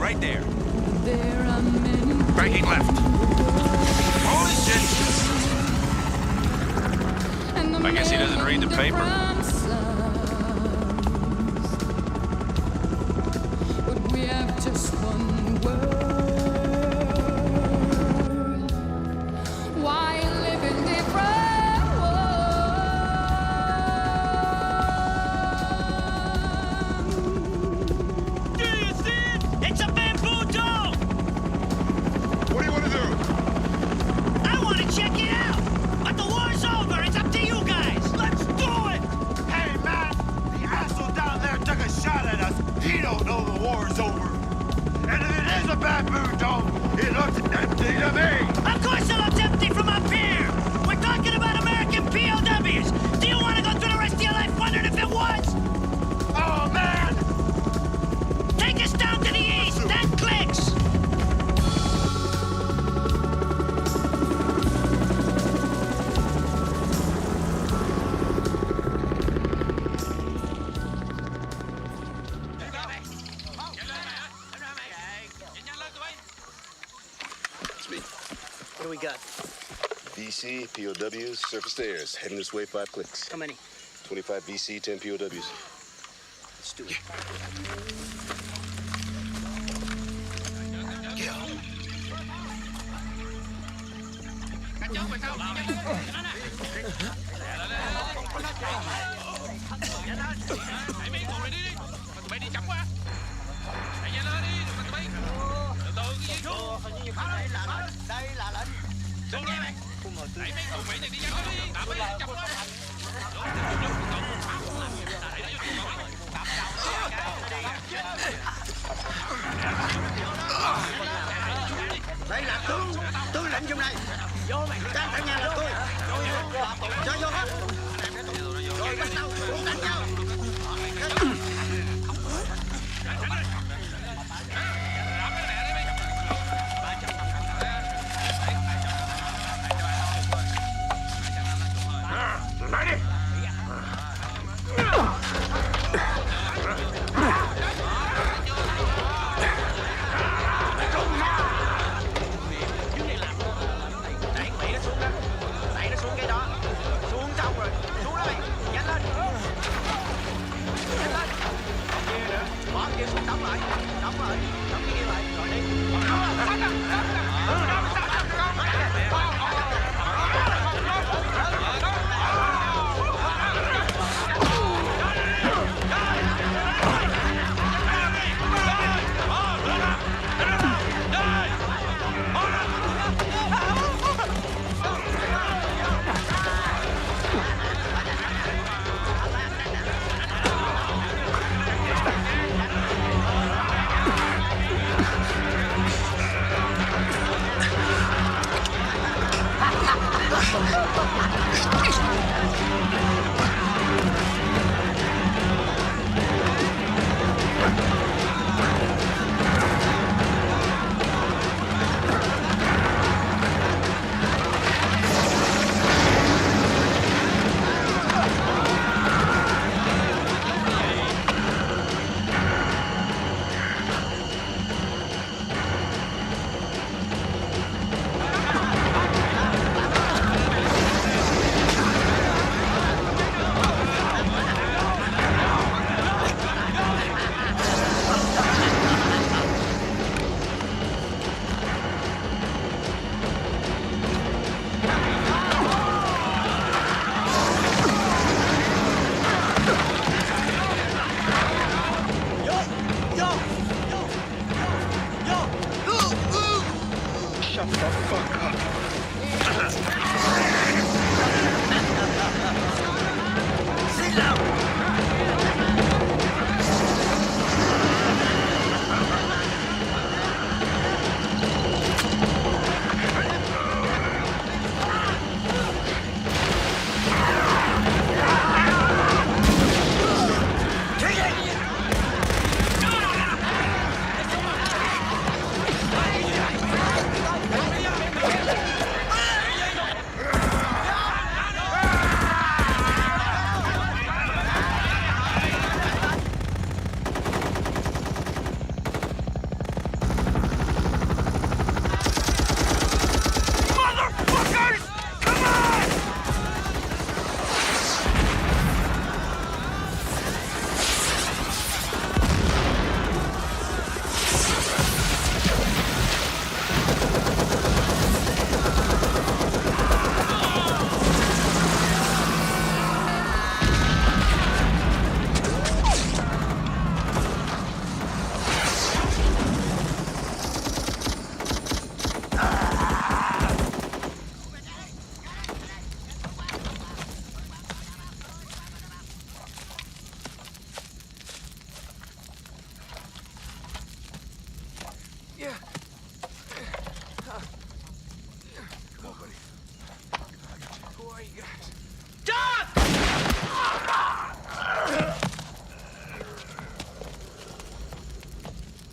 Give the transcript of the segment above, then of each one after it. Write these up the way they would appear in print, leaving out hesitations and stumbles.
right there. Breaking left. Holy shit! I guess he doesn't read the paper. But we have just one world. Why live in different worlds? Do you see it? It's a bamboo dome! What do you want to do? I want to check it out! But the war's over! It's up to you guys! Let's do it! Hey, man! The asshole down there took a shot at us. He don't know the war's over. And if it is a bamboo dome, it looks empty to me. Of course it looks empty from up here! We're talking about American POWs! Do you want to go through the rest of your life wondering if it was? Oh, man! Take us down to the east! That clicks! What do we got? VC, POWs, surface airs. Heading this way 5 clicks. How many? 25 VC, 10 POWs. Let's do it. Đây là tướng tư lệnh vùng này. Đang phải nghe là tôi. Cho vô hết. Rồi bắt đầu cũng đánh nhau. Lại đi!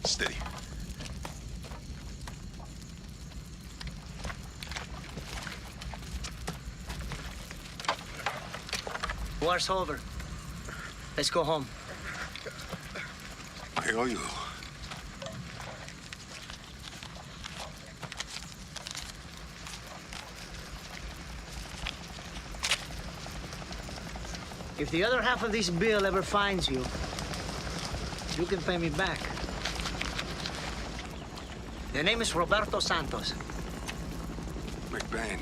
Steady. War's over. Let's go home. I owe you. If the other half of this bill ever finds you, you can pay me back. The name is Roberto Santos. McBain.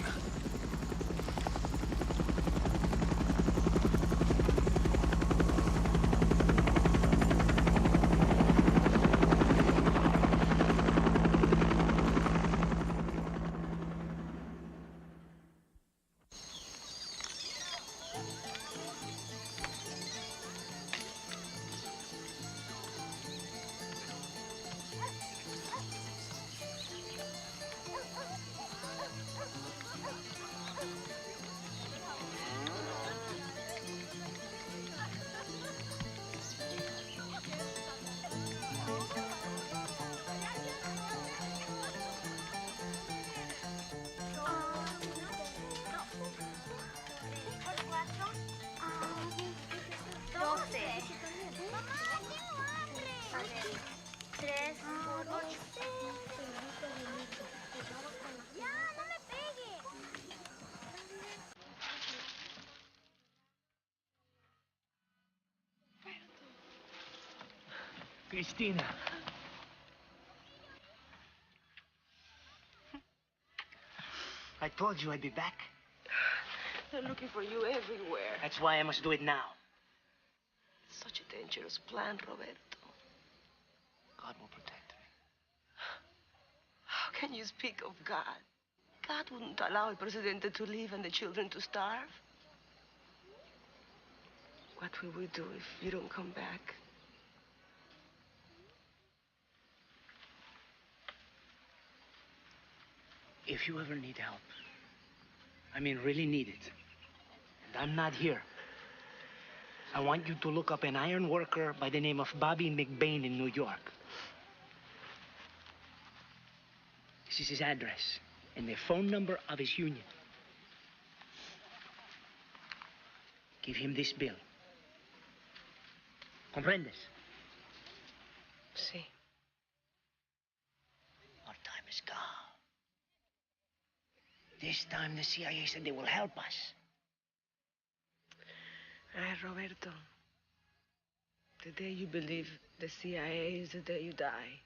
Christina. I told you I'd be back. They're looking for you everywhere. That's why I must do it now. It's such a dangerous plan, Roberto. God will protect me. How can you speak of God? God wouldn't allow El Presidente to live and the children to starve. What will we do if you don't come back? If you ever need help, I mean really need it, and I'm not here, I want you to look up an iron worker by the name of Bobby McBain in New York. This is his address and the phone number of his union. Give him this bill. ¿Comprendes? Sí. Our time is gone. This time the CIA said they will help us. Ay, Roberto. The day you believe the CIA is the day you die.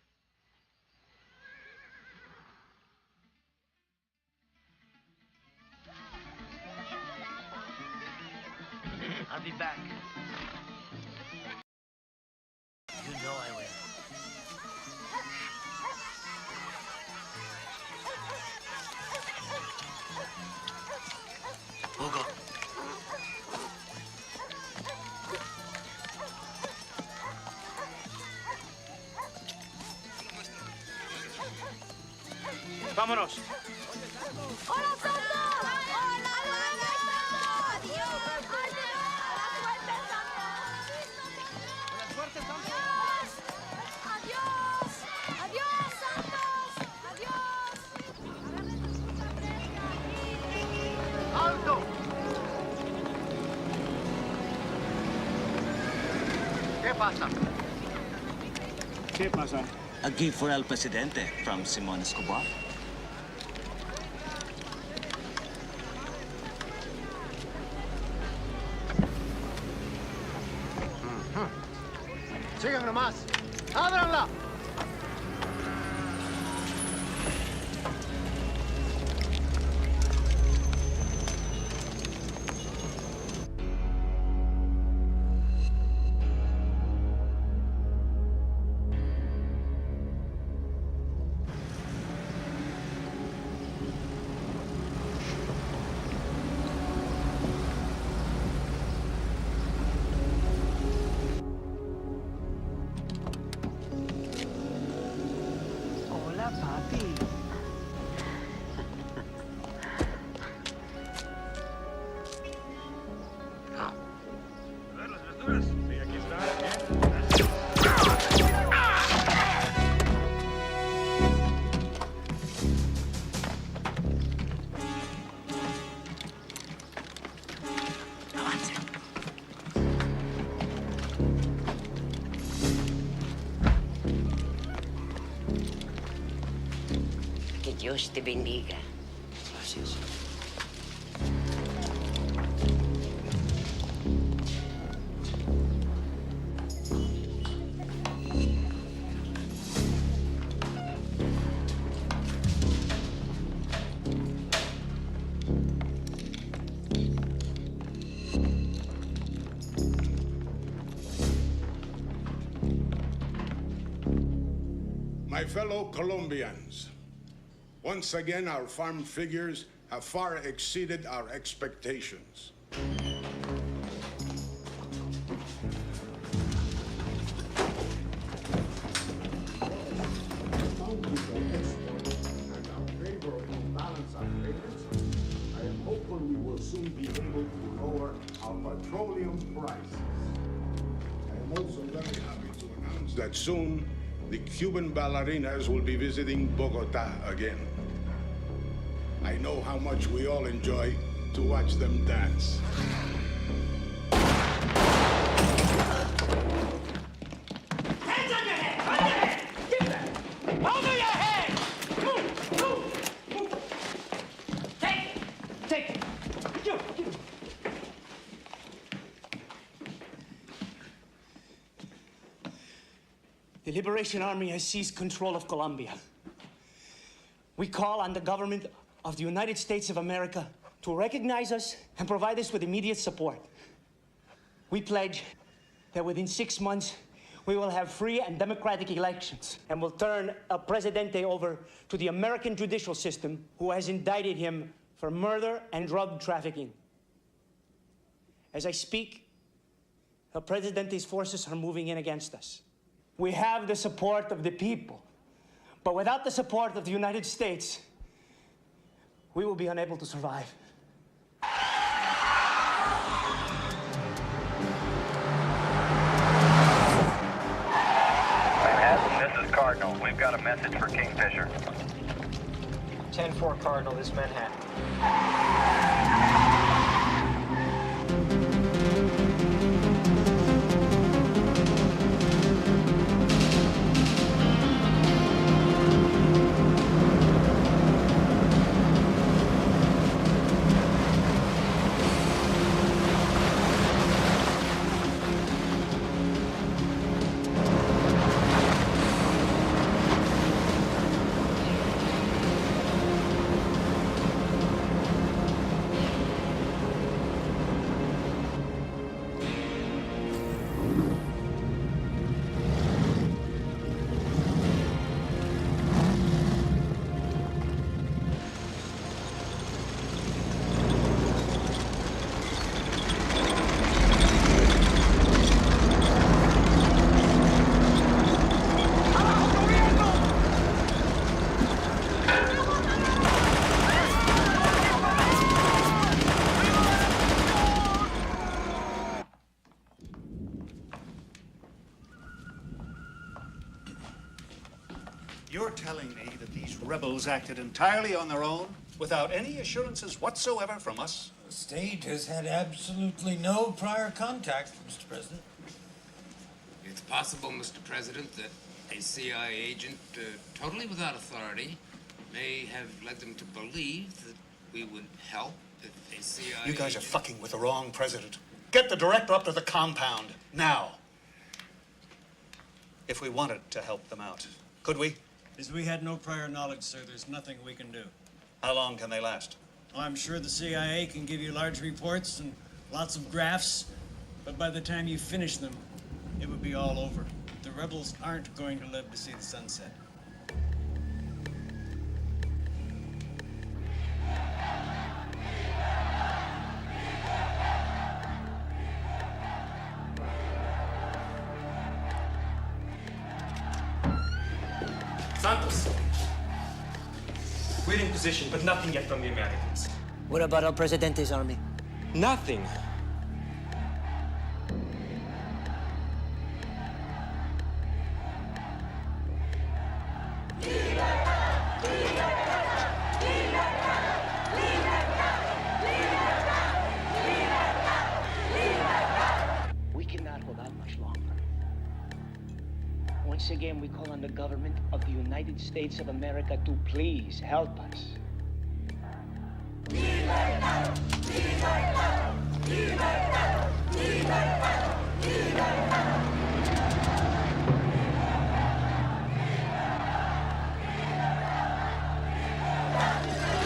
I'll be back. You know I will. Hugo. Vámonos. ¡Hola, Santos! ¡Hola, Adiós. ¡Buena suerte, Santos! ¡Adiós! ¡Adiós, Santos! ¡Adiós! ¡Alto! ¿Qué pasa? ¿Qué pasa? A gift for El Presidente from Simon Escobar. Sigan nomás. ¡Ábranla! Dios te bendiga. Gracias. My fellow Colombians, once again our farm figures have far exceeded our expectations. I am hopeful we will soon be able to lower our petroleum prices. I am also very happy to announce that soon the Cuban ballerinas will be visiting Bogota again. I know how much we all enjoy to watch them dance. Hands on your head! On your head! Give that! Over your head! Move! Take it! Give it! The Liberation Army has seized control of Colombia. We call on the government of the United States of America to recognize us and provide us with immediate support. We pledge that within 6 months, we will have free and democratic elections and will turn El Presidente over to the American judicial system, who has indicted him for murder and drug trafficking. As I speak, El Presidente's forces are moving in against us. We have the support of the people, but without the support of the United States, we will be unable to survive. Manhattan, this is Cardinal. We've got a message for Kingfisher. 10-4 Cardinal, this is Manhattan. You're telling me that these rebels acted entirely on their own, without any assurances whatsoever from us? The state has had absolutely no prior contact, Mr. President. It's possible, Mr. President, that a CIA agent, totally without authority, may have led them to believe that we would help if a CIA You guys are fucking with the wrong president. Get the director up to the compound, now. If we wanted to help them out, could we? As we had no prior knowledge, sir, there's nothing we can do. How long can they last? I'm sure the CIA can give you large reports and lots of graphs, but by the time you finish them, it would be all over. The rebels aren't going to live to see the sunset. Santos. We're in position, but nothing yet from the Americans. What about El Presidente's army? Nothing. We cannot hold out much longer. Once again, we call on the government of the United States of America to please help us. Libertad! Libertad! Libertad! Libertad! Libertad!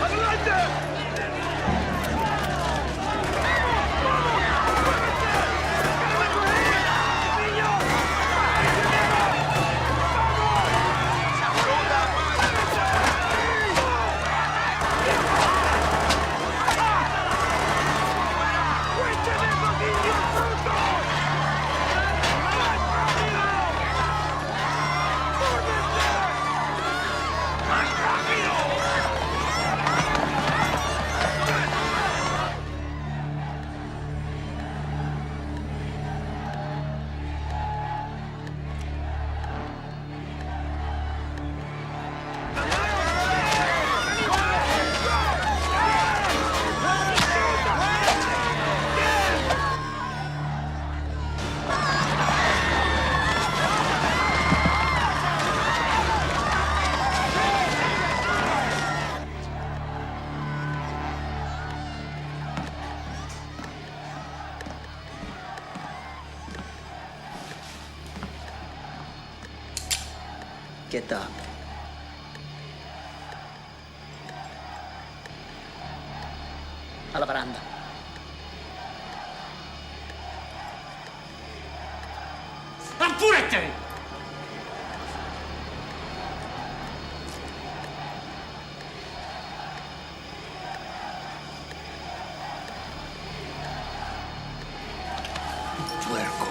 ¡Adelante! Get up. Alla veranda. Apúrate! Puerco.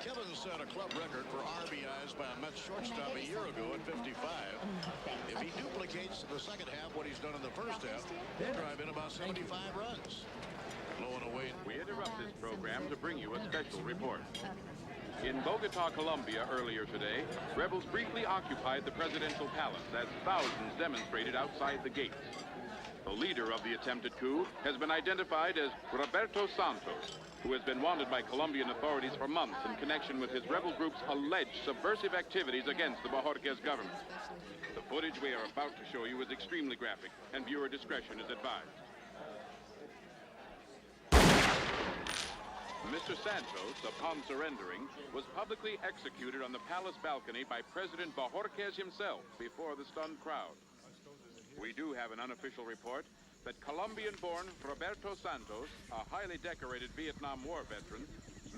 Kevin set a club record for RBIs by a Mets shortstop a year ago at 55. If he duplicates the second half what he's done in the first half, he'll drive in about 75 runs. Blowing away. We interrupt this program to bring you a special report. In Bogota, Colombia, earlier today, rebels briefly occupied the presidential palace as thousands demonstrated outside the gates. The leader of the attempted coup has been identified as Roberto Santos, who has been wanted by Colombian authorities for months in connection with his rebel group's alleged subversive activities against the Bojorquez government. The footage we are about to show you is extremely graphic, and viewer discretion is advised. Mr. Santos, upon surrendering, was publicly executed on the palace balcony by President Bojorquez himself before the stunned crowd. We do have an unofficial report that Colombian-born Roberto Santos, a highly decorated Vietnam War veteran,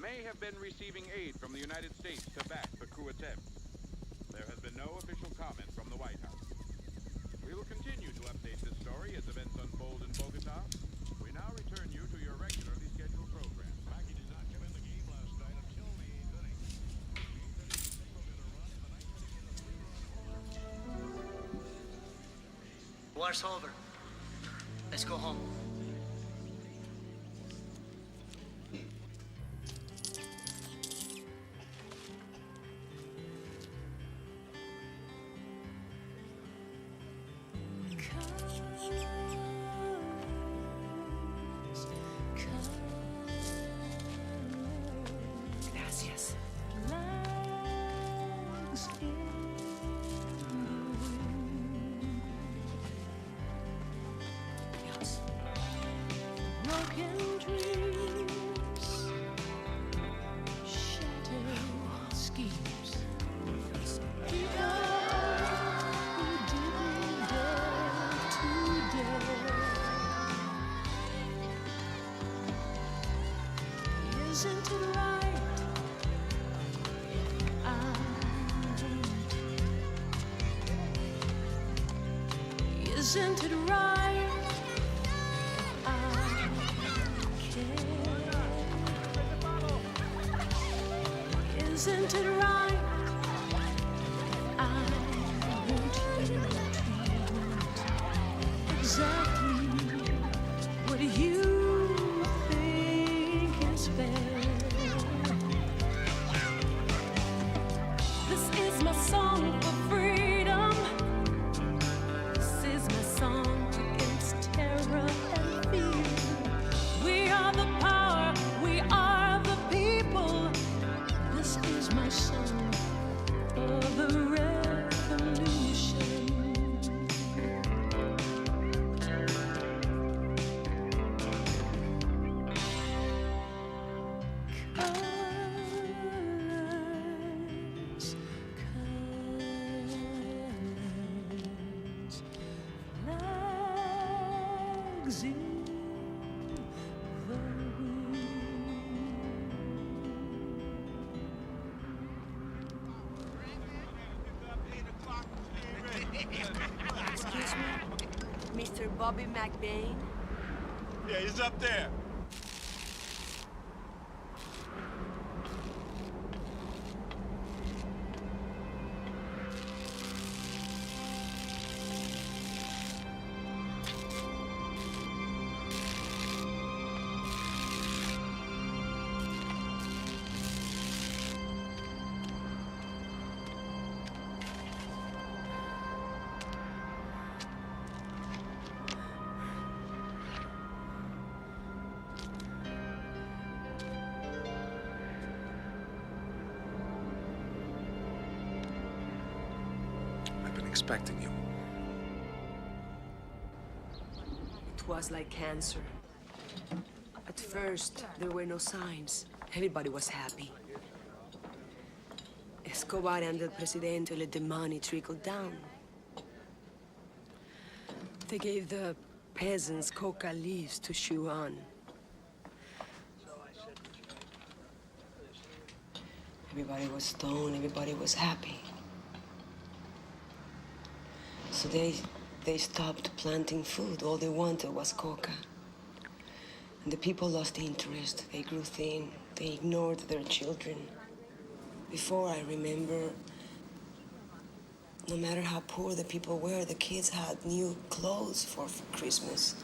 may have been receiving aid from the United States to back the coup attempt. There has been no official comment from the White House. We will continue to update this story as events unfold in Bogota. We now return you to your regularly scheduled program. Mackey did not come in the game last night until the 8th inning. War's over. Let's go home. Gracias. Isn't it right? I care. Isn't it right? I want you to treat exactly what you think is fair. This is my song for freedom. This is my song against terror and fear. We are the power, we are the people. This is my song for the revolution. Flags in the wind. Excuse me, Mr. Bobby McBain? Yeah, he's up there. I've been expecting you. It was like cancer. At first, there were no signs. Everybody was happy. Escobar and El Presidente let the money trickle down. They gave the peasants coca leaves to chew on. Everybody was stoned, everybody was happy. So they stopped planting food. All they wanted was coca. And the people lost interest. They grew thin. They ignored their children. Before, I remember, no matter how poor the people were, the kids had new clothes for Christmas.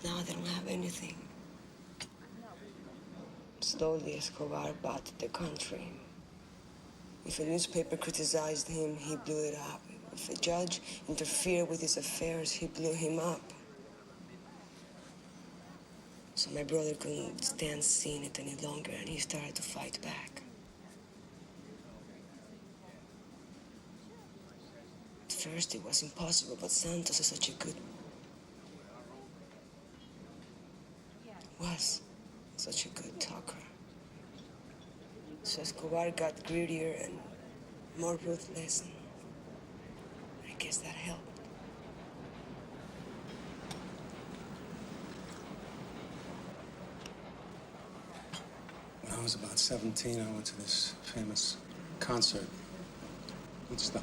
Now they don't have anything. Slowly, Escobar bought the country. If a newspaper criticized him, he blew it up. If a judge interfered with his affairs, he blew him up. So my brother couldn't stand seeing it any longer, and he started to fight back. At first, it was impossible, but Santos is such a good... was such a good talker. So Escobar got greedier and more ruthless. I guess that helped. When I was about 17, I went to this famous concert, Woodstock.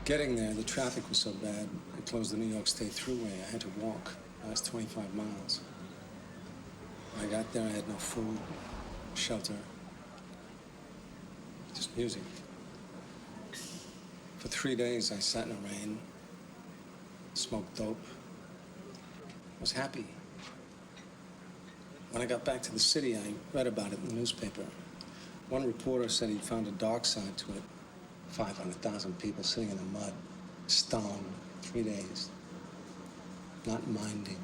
Getting there, the traffic was so bad, they closed the New York State Thruway. I had to walk the last 25 miles. When I got there, I had no food, shelter, just music. For 3 days, I sat in the rain, smoked dope, was happy. When I got back to the city, I read about it in the newspaper. One reporter said he'd found a dark side to it. 500,000 people sitting in the mud, stoned, 3 days, not minding.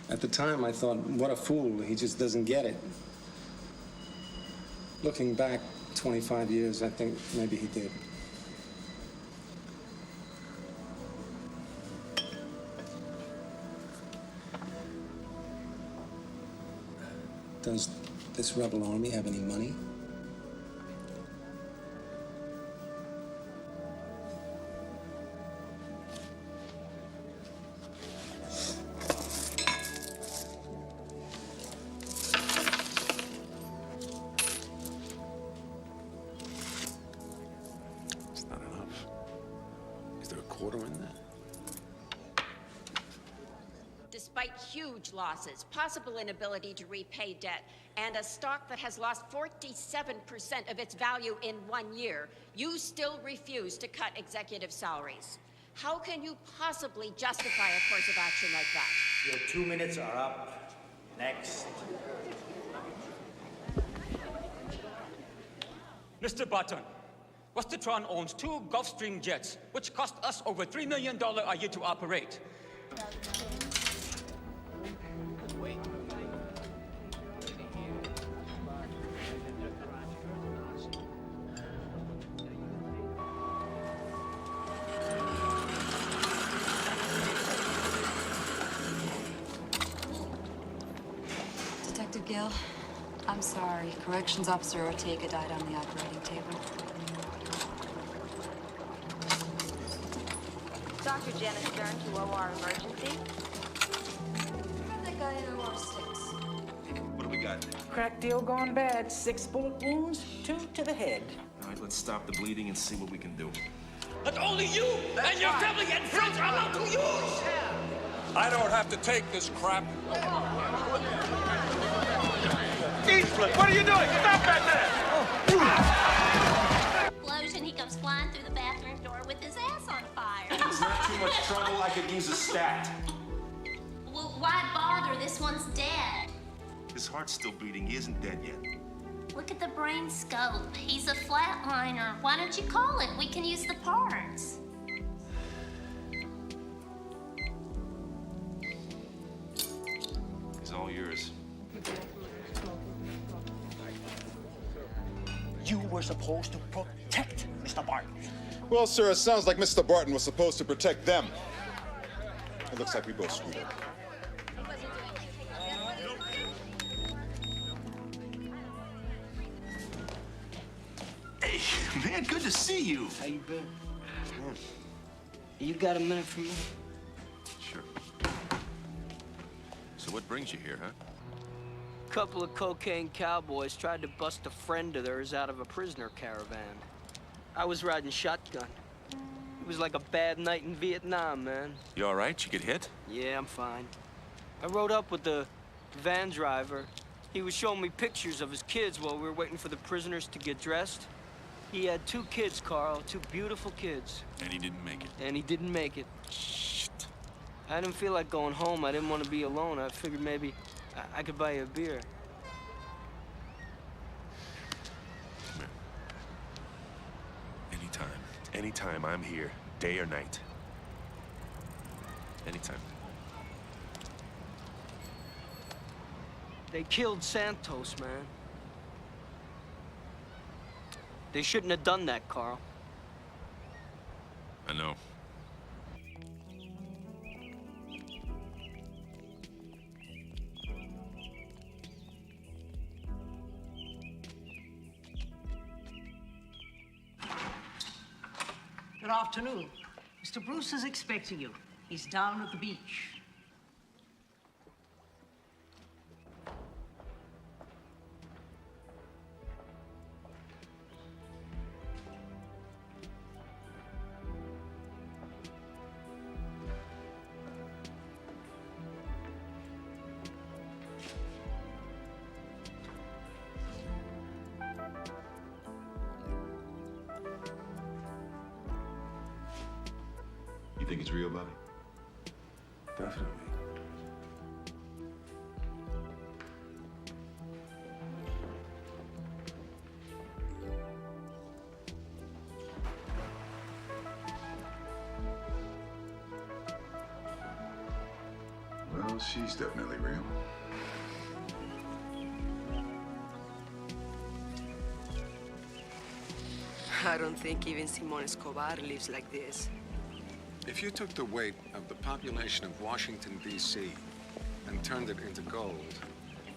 At the time, I thought, what a fool, he just doesn't get it. Looking back 25 years, I think maybe he did. Does this rebel army have any money? quarter in there? Despite huge losses, possible inability to repay debt, and a stock that has lost 47% of its value in 1 year, you still refuse to cut executive salaries. How can you possibly justify a course of action like that? Your 2 minutes are up. Next. Mr. Button, Westertron owns 2 Gulfstream jets, which cost us over $3 million a year to operate. Detective Gill, I'm sorry. Corrections Officer Ortega died on the operating table. Dr. Janice Stern to OR emergency. That guy in OR 6. What do we got? Crack deal gone bad. 6 bullet wounds, 2 to the head. All right, let's stop the bleeding and see what we can do. But only you and your family and friends are allowed to use! I don't have to take this crap. Eastland, what are you doing? Stop back there! Explosion, he comes flying through the bathroom door with his ass on fire. It's not too much trouble. I could use a stat. Well, why bother? This one's dead. His heart's still beating. He isn't dead yet. Look at the brain scope. He's a flatliner. Why don't you call it? We can use the parts. He's all yours. You were supposed to protect Mr. Barton. Well, sir, it sounds like Mr. Barton was supposed to protect them. It looks like we both screwed up. Hey, man, good to see you. How you been? You got a minute for me? Sure. So what brings you here, huh? Couple of cocaine cowboys tried to bust a friend of theirs out of a prisoner caravan. I was riding shotgun. It was like a bad night in Vietnam, man. You all right? You get hit? Yeah, I'm fine. I rode up with the van driver. He was showing me pictures of his kids while we were waiting for the prisoners to get dressed. He had 2 kids, Carl, 2 beautiful kids. And he didn't make it. And he didn't make it. Shit. I didn't feel like going home. I didn't want to be alone. I figured maybe I could buy you a beer. Come here. Anytime. Anytime I'm here, day or night. Anytime. They killed Santos, man. They shouldn't have done that, Carl. I know. Good afternoon. Mr. Bruce is expecting you. He's down at the beach. You think it's real, Bobby? Definitely. Well, she's definitely real. I don't think even Simón Escobar lives like this. If you took the weight of the population of Washington, D.C. and turned it into gold,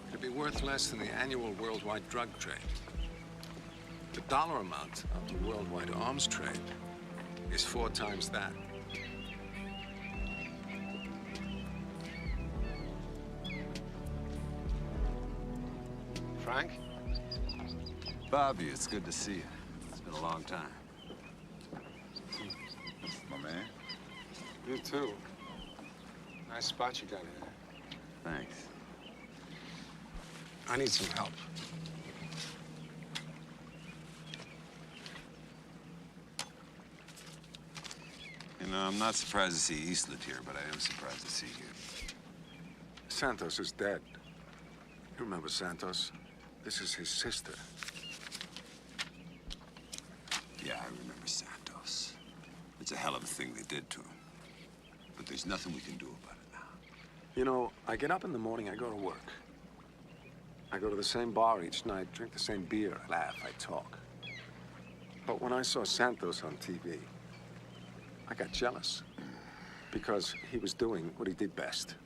it'd be worth less than the annual worldwide drug trade. The dollar amount of the worldwide arms trade is 4 times that. Frank? Bobby, it's good to see you. It's been a long time. My man. You too. Nice spot you got here. Thanks. I need some help. You know, I'm not surprised to see Eastland here, but I am surprised to see you. Santos is dead. You remember Santos? This is his sister. Yeah, I remember Santos. It's a hell of a thing they did to him. But there's nothing we can do about it now. You know, I get up in the morning, I go to work. I go to the same bar each night, drink the same beer, I laugh, I talk. But when I saw Santos on TV, I got jealous. Because he was doing what he did best.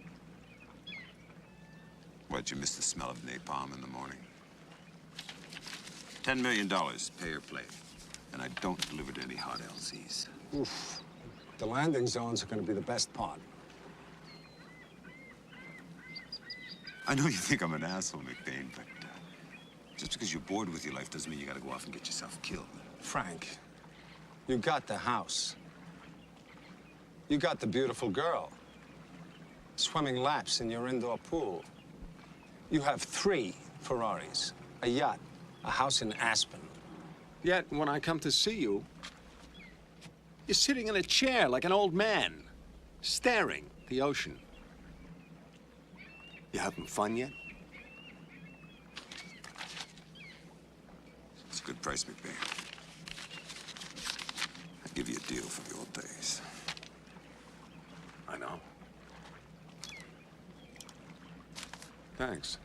What, you miss the smell of napalm in the morning? $10 million, pay or play. And I don't deliver to any hot LZs. Oof. The landing zones are going to be the best part. I know you think I'm an asshole, McBain, but just because you're bored with your life doesn't mean you gotta go off and get yourself killed. Frank, you got the house. You got the beautiful girl. Swimming laps in your indoor pool. You have 3 Ferraris, a yacht, a house in Aspen. Yet, when I come to see you, you're sitting in a chair like an old man, staring at the ocean. You having fun yet? It's a good price, McBain. I'd give you a deal for the old days. I know. Thanks.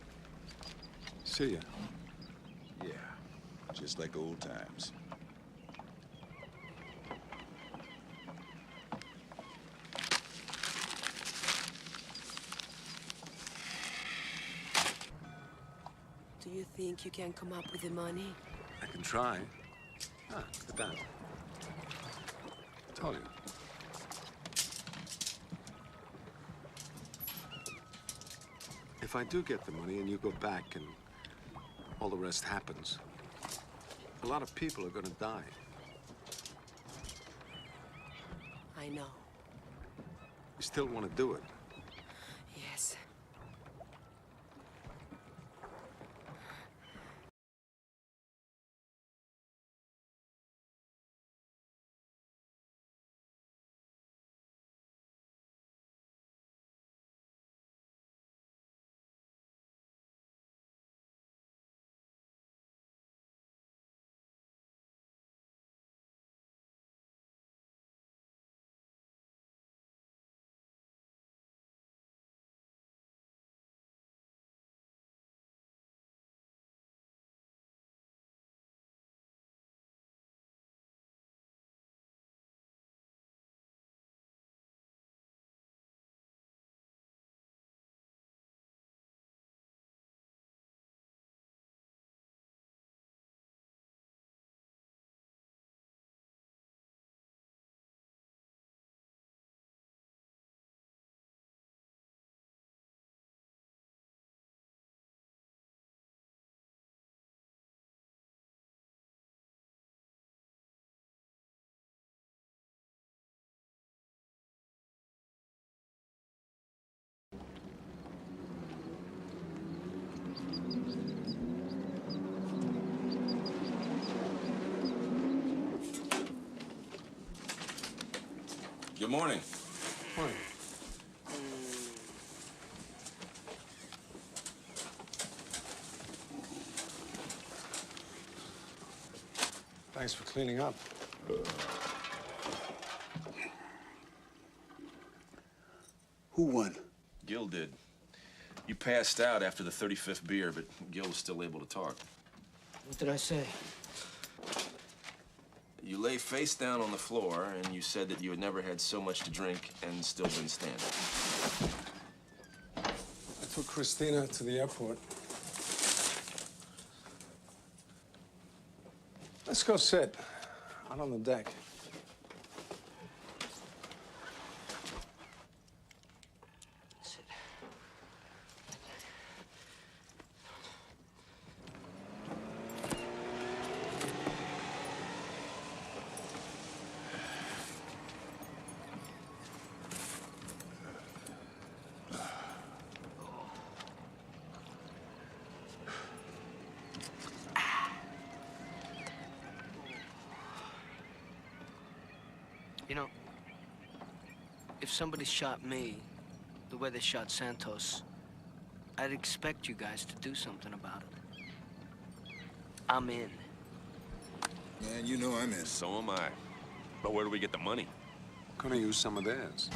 See ya. Yeah, just like old times. Do you think you can come up with the money? I can try. Ah, look at that. I told you. If I do get the money and you go back and all the rest happens, a lot of people are gonna die. I know. You still want to do it? Yes. Good morning. Morning. Thanks for cleaning up. Who won? Gil did. You passed out after the 35th beer, but Gil was still able to talk. What did I say? You lay face down on the floor, and you said that you had never had so much to drink and still been standing. I took Christina to the airport. Let's go sit out on the deck. You know, if somebody shot me the way they shot Santos, I'd expect you guys to do something about it. I'm in. Man, you know I'm in. So am I. But where do we get the money? Gonna use some of theirs.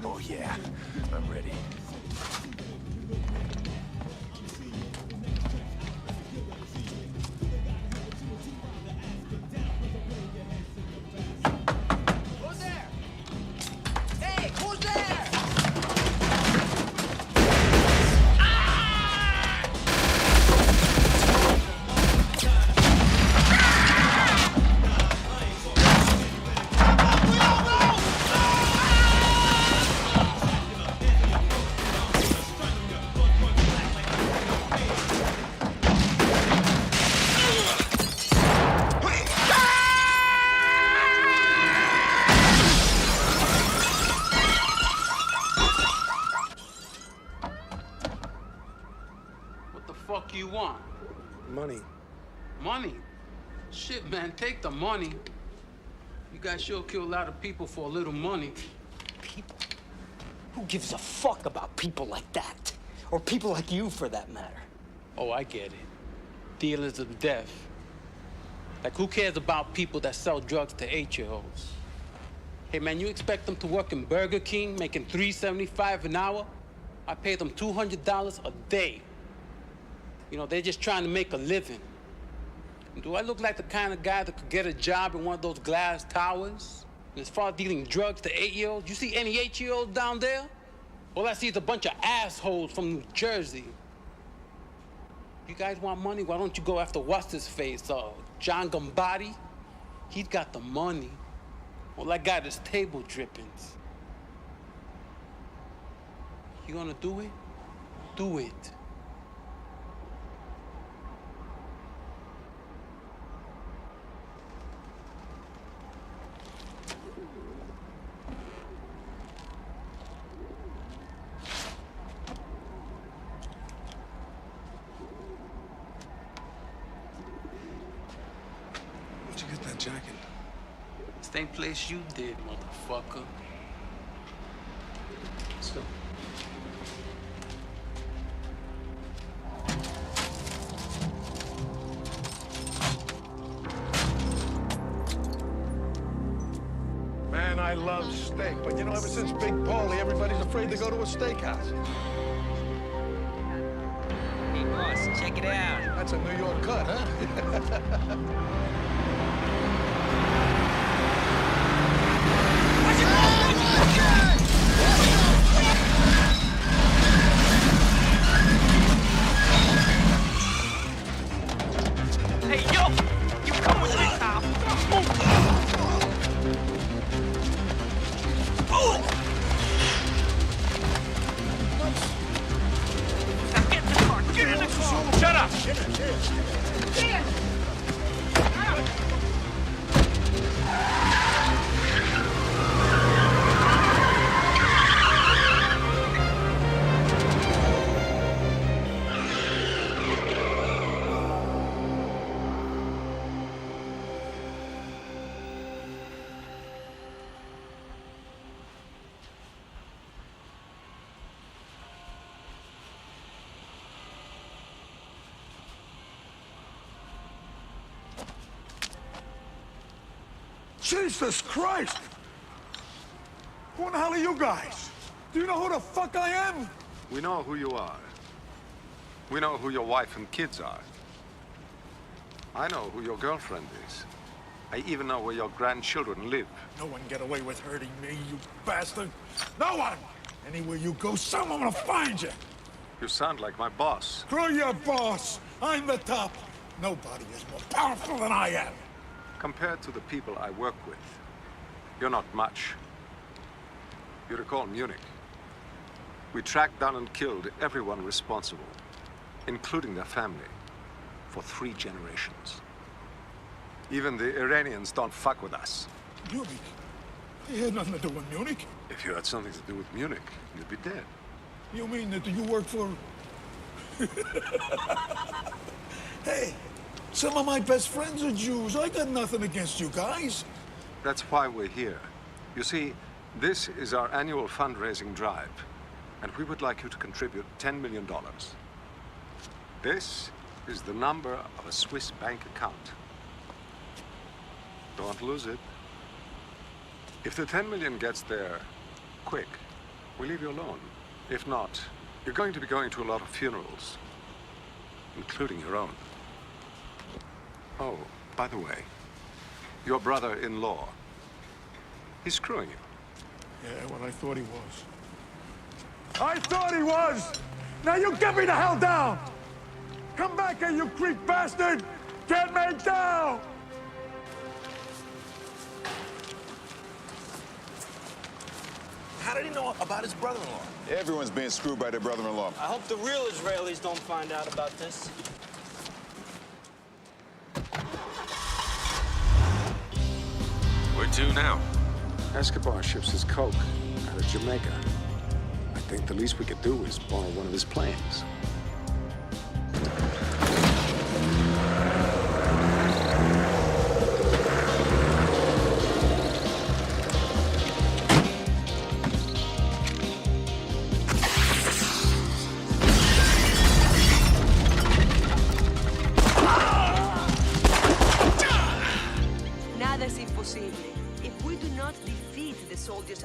Oh, yeah. I'm ready. Who's there? Hey, who's there? Fuck you want? Money. Money? Shit, man, take the money. You guys sure kill a lot of people for a little money. People? Who gives a fuck about people like that? Or people like you, for that matter? Oh, I get it. Dealers of death. Like, who cares about people that sell drugs to 8-year-olds? Hey, man, you expect them to work in Burger King, making $3.75 an hour? I pay them $200 a day. You know, they're just trying to make a living. Do I look like the kind of guy that could get a job in one of those glass towers? And as far as dealing drugs to 8-year-olds, you see any 8-year-olds down there? All I see is a bunch of assholes from New Jersey. You guys want money? Why don't you go after what's his face? John Gambatti? He's got the money. All I got is table drippings. You gonna do it? Do it. Where'd you get that jacket? Same place you did, motherfucker. Let's go. Man, I love steak, but you know, ever since Big Paulie, everybody's afraid to go to a steakhouse. Hey, boss, check it out. That's a New York cut, huh? Hey, yo! You come with me, pal. Jesus Christ! Who in the hell are you guys? Do you know who the fuck I am? We know who you are. We know who your wife and kids are. I know who your girlfriend is. I even know where your grandchildren live. No one get away with hurting me, you bastard! No one! Anywhere you go, someone will find you! You sound like my boss. Screw your boss! I'm the top! Nobody is more powerful than I am! Compared to the people I work with, you're not much. You recall Munich? We tracked down and killed everyone responsible, including their family, for 3 generations. Even the Iranians don't fuck with us. Munich? You had nothing to do with Munich? If you had something to do with Munich, you'd be dead. You mean that you work for... Hey, some of my best friends are Jews. I got nothing against you guys. That's why we're here. You see, this is our annual fundraising drive, and we would like you to contribute $10 million. This is the number of a Swiss bank account. Don't lose it. If the 10 million gets there quick, we leave you alone. If not, you're going to be going to a lot of funerals, including your own. Oh, by the way, your brother-in-law, he's screwing you. Yeah, well, I thought he was. I thought he was! Now you get me the hell down! Come back here, you creep bastard! Get me down! How did he know about his brother-in-law? Everyone's being screwed by their brother-in-law. I hope the real Israelis don't find out about this. Where to now? Escobar ships his coke out of Jamaica. I think the least we could do is borrow one of his planes.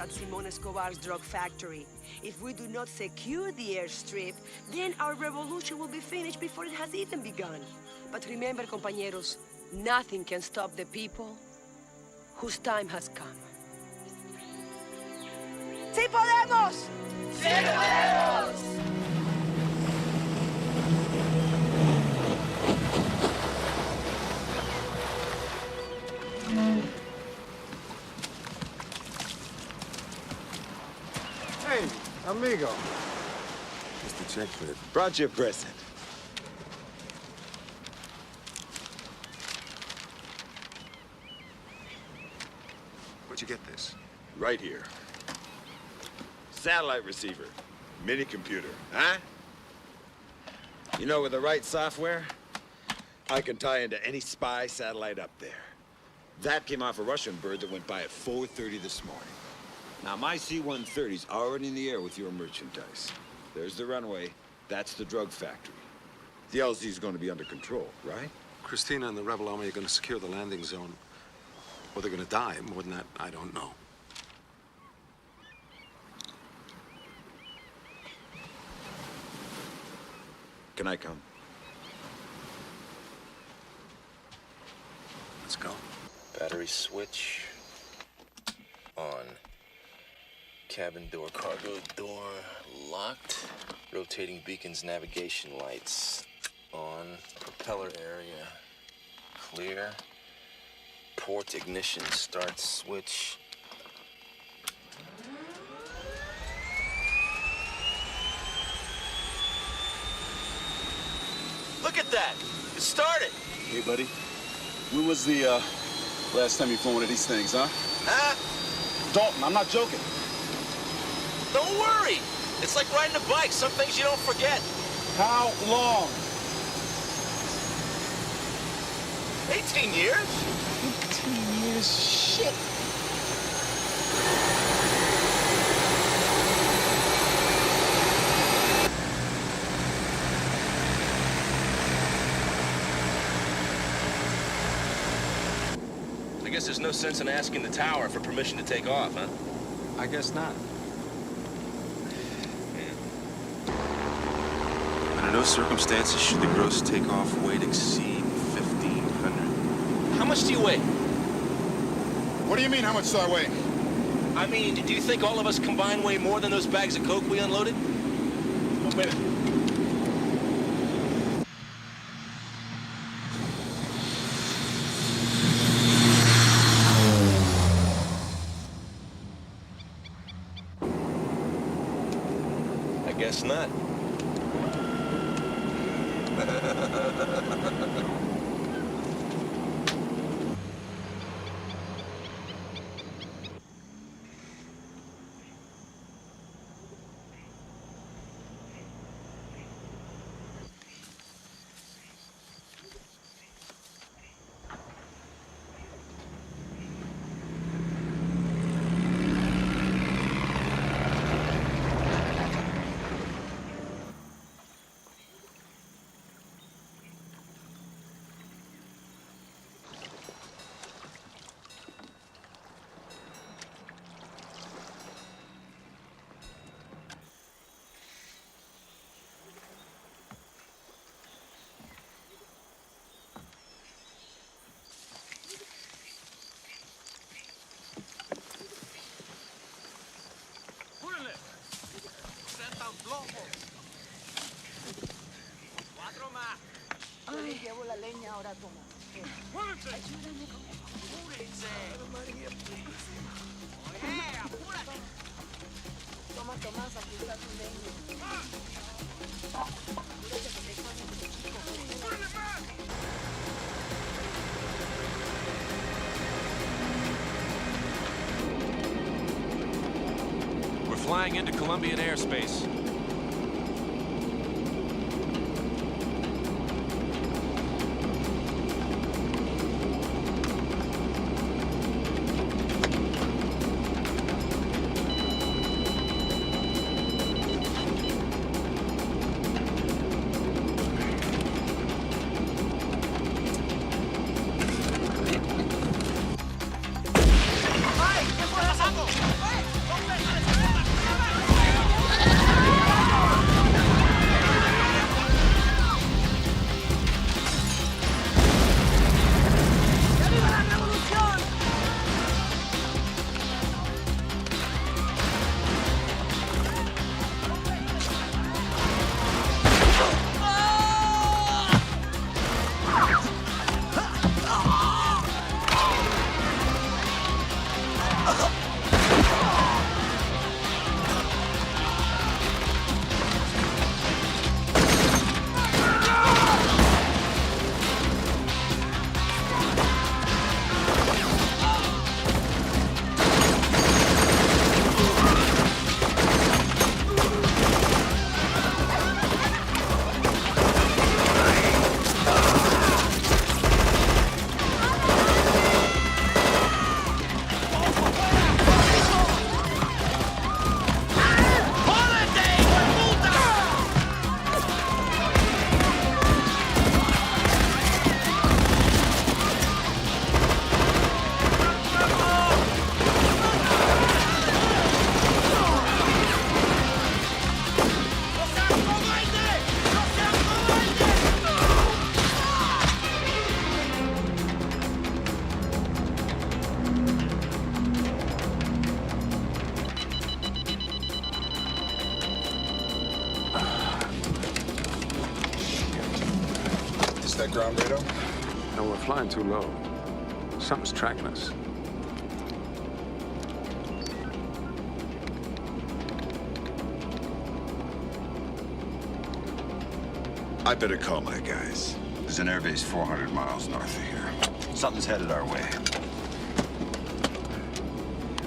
At Simón Escobar's drug factory. If we do not secure the airstrip, then our revolution will be finished before it has even begun. But remember, compañeros, nothing can stop the people whose time has come. ¡Sí podemos! ¡Sí podemos! Hey, amigo. Just a check for it. Brought you a present. Where'd you get this? Right here. Satellite receiver. Mini computer, huh? You know, with the right software, I can tie into any spy satellite up there. That came off a Russian bird that went by at 4:30 this morning. Now, my C-130's already in the air with your merchandise. There's the runway. That's the drug factory. The LZ's going to be under control, right? Christina and the rebel army are going to secure the landing zone. Or they're going to die. More than that, I don't know. Can I come? Let's go. Battery switch on. Cabin door, cargo door locked. Rotating beacons, navigation lights on. Propeller area clear. Port ignition start switch. Look at that! It started! Hey, buddy. When was the, last time you flew one of these things, huh? Huh? Dalton, I'm not joking. Don't worry! It's like riding a bike. Some things you don't forget. How long? 18 years? 18 years? Shit! I guess guess there's no sense in asking the tower for permission to take off, huh? I guess not. Under no circumstances should the gross takeoff weight exceed 1,500. How much do you weigh? What do you mean, how much do I weigh? I mean, do you think all of us combined weigh more than those bags of coke we unloaded? Wait a minute. I guess not. Ay, llevo la leña, ahora toma. Ayúdame con eso. Apúrense. Oye, apúrate. Toma, Tomás, aquí está tu leña. Apúrate que te examen de chico. ¡Apúrale más! We're flying into Colombian airspace. That ground radar? No, we're flying too low. Something's tracking us. I better call my guys. There's an airbase 400 miles north of here. Something's headed our way.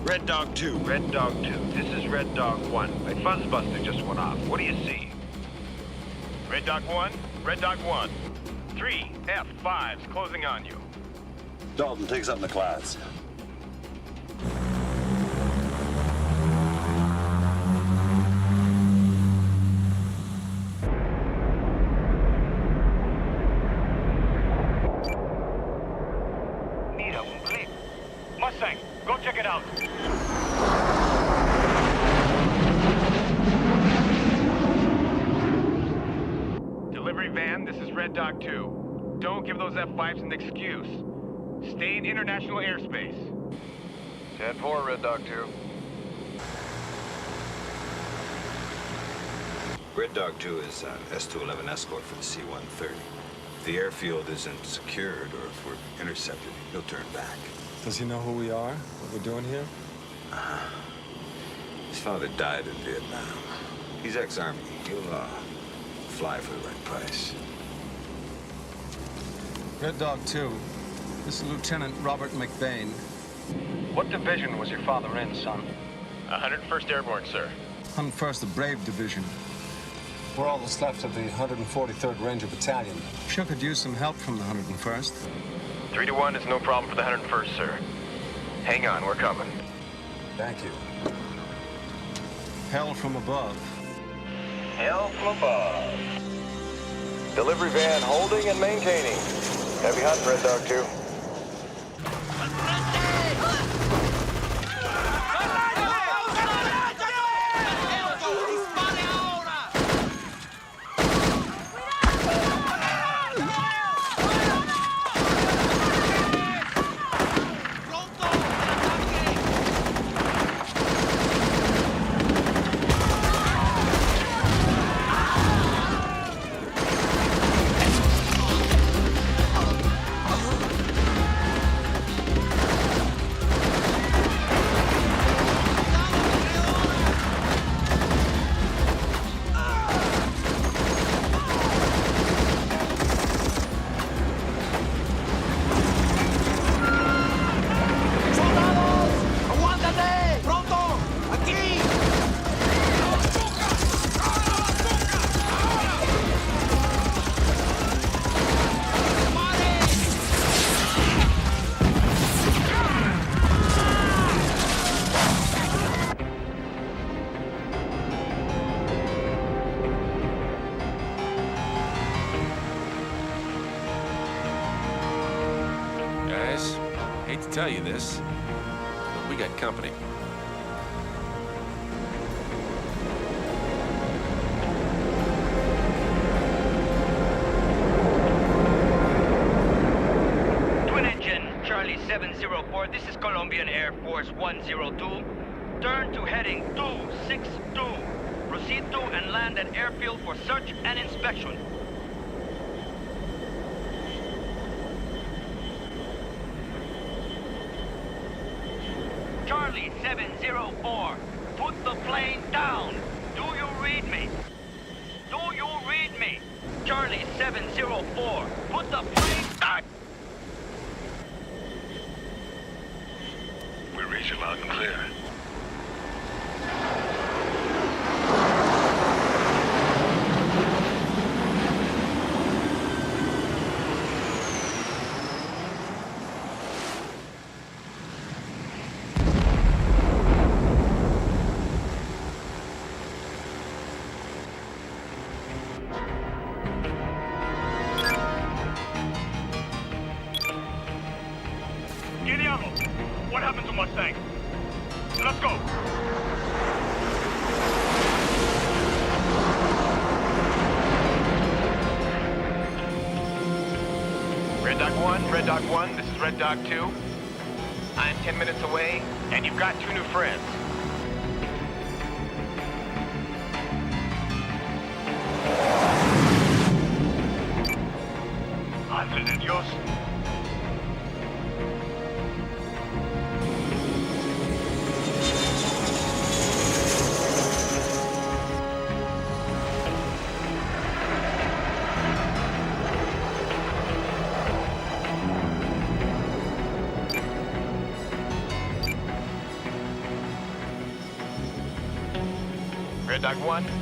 Red Dog 2, Red Dog 2. This is Red Dog 1. A fuzzbuster just went off. What do you see? Red Dog 1, Red Dog 1. 3 F5s closing on you. Dalton, take us up in the clouds. Mira, un blip. Red Dog 2. Don't give those F5s an excuse. Stay in international airspace. 10-4, Red Dog 2. Red Dog 2 is S-211 escort for the C-130. If the airfield isn't secured or if we're intercepted, he'll turn back. Does he know who we are? What we're doing here? His father died in Vietnam. He's ex-Army. He'll fly for the right price. Red Dog 2. This is Lieutenant Robert McBain. What division was your father in, son? 101st Airborne, sir. 101st, the Brave Division. We're all that's left of the 143rd Ranger Battalion. Sure could use some help from the 101st. 3-1 is no problem for the 101st, sir. Hang on, we're coming. Thank you. Hell from above. Hell from above. Delivery van holding and maintaining. Heavy hunting, Red Dog 2. Hate to tell you this, but we got company. Twin engine, Charlie 704, this is Colombian Air Force 102. Turn to heading 262. Proceed to and land at airfield for search and inspection. Charlie 704, put the plane down. Do you read me? Do you read me? Charlie 704, put the plane down. We reach you loud and clear. What happened to Mustang? Let's go. Red Dog 1, this is Red Dog 2. I'm 10 minutes away, and you've got 2 new friends. Madre de Dios.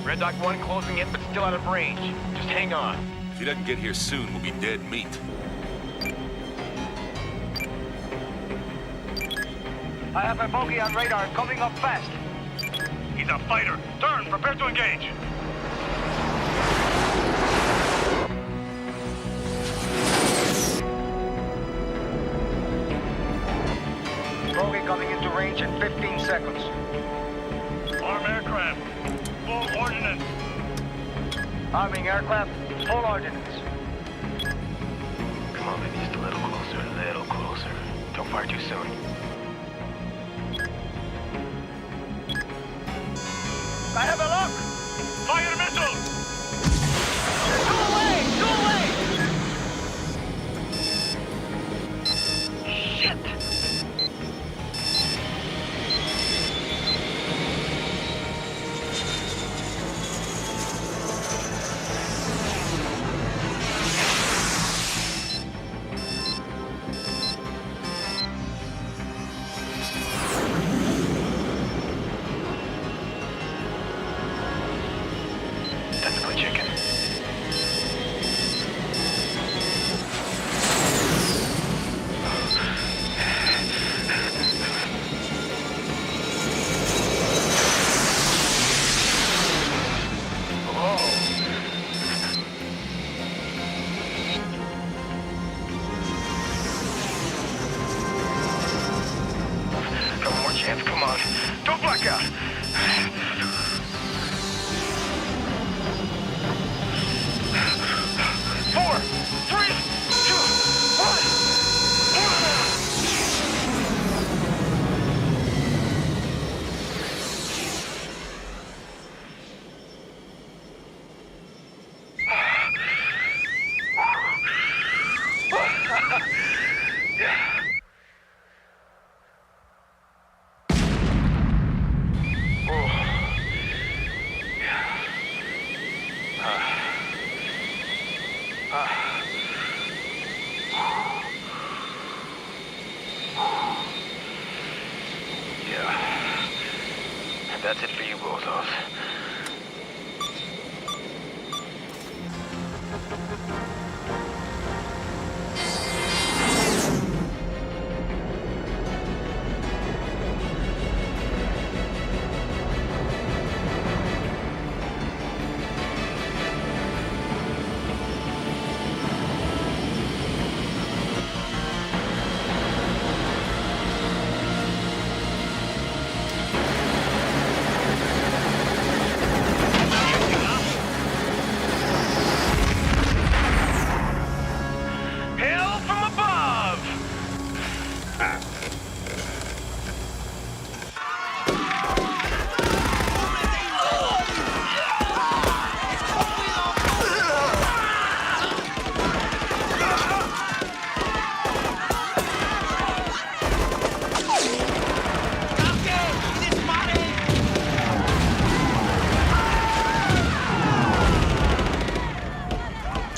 Red Dog 1 closing in, but still out of range. Just hang on. If he doesn't get here soon, we'll be dead meat. I have a bogey on radar coming up fast. He's a fighter. Turn, prepare to engage. Bogey coming into range in 15 seconds. Armed aircraft. Full ordnance. Arming aircraft, full ordnance. Maybe just a little closer, a little closer. Don't fire too soon. I have a lock! Fire missile! Two away! Shit! Technically chicken. One more chance, come on. Don't black out. 4, 3, 2. That's it for you, bozos. Hail from above!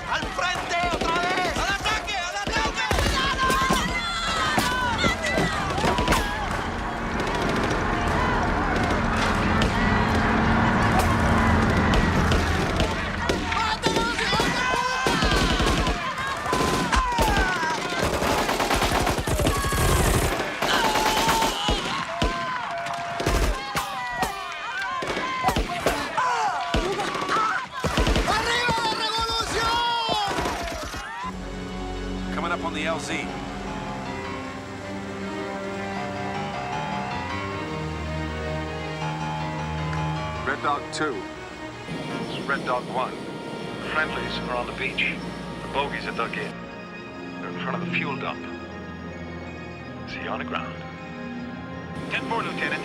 ¡Al frente otra vez! ¡Al ataque! ¡Al ataque! Coming up on the LZ. Red Dog 2. Red Dog 1. Friendlies are on the beach. The bogies are dug in. They're in front of the fuel dump. See you on the ground. 10-4, Lieutenant.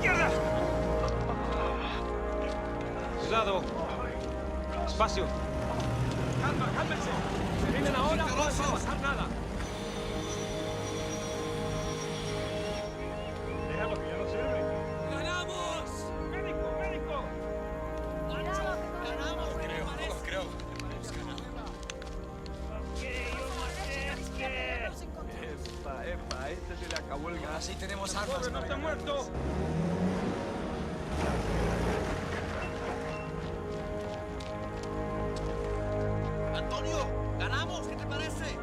izquierda! Cuidado. Espacio. Calma, cálmense. Se vienen ahora, no va a pasar nada. Déjalo que ya no sirve. ¡Ganamos! ¡Médico, médico! ¡Ganamos! No lo creo. Epa, este se le acabó el gas. Así tenemos armas. ¡No está muerto! Antonio, ganamos, ¿qué te parece?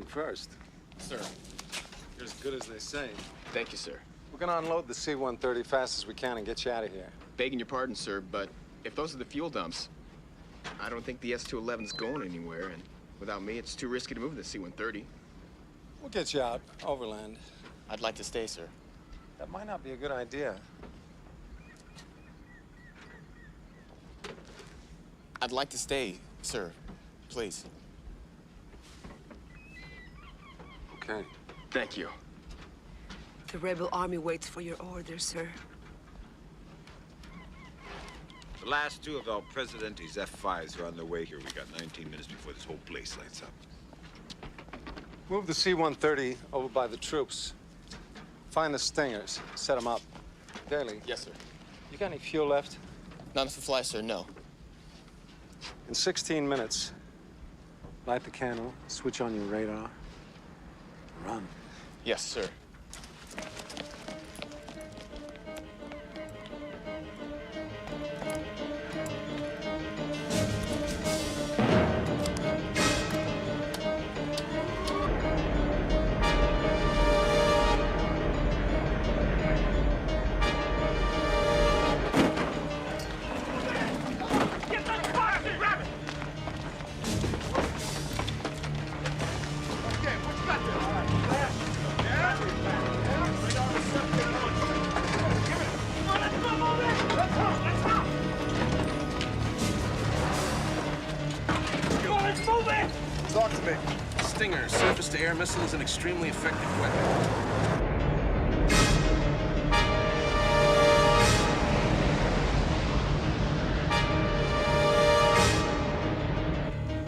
First. Sir. You're as good as they say. Thank you, sir. We're gonna unload the C-130 fast as we can and get you out of here. Begging your pardon, sir, but if those are the fuel dumps, I don't think the S-211's going anywhere, and without me, it's too risky to move the C-130. We'll get you out, overland. I'd like to stay, sir. That might not be a good idea. I'd like to stay, sir. Please. Okay. Thank you. The rebel army waits for your orders, sir. The last two of El Presidente's F-5s are on their way here. We got 19 minutes before this whole place lights up. Move the C-130 over by the troops. Find the Stingers. Set them up. Daly. Yes, sir. You got any fuel left? Not enough to fly, sir, no. In 16 minutes, light the candle, switch on your radar, run. Yes, sir. Talk to me. Stinger, surface-to-air missile, is an extremely effective weapon.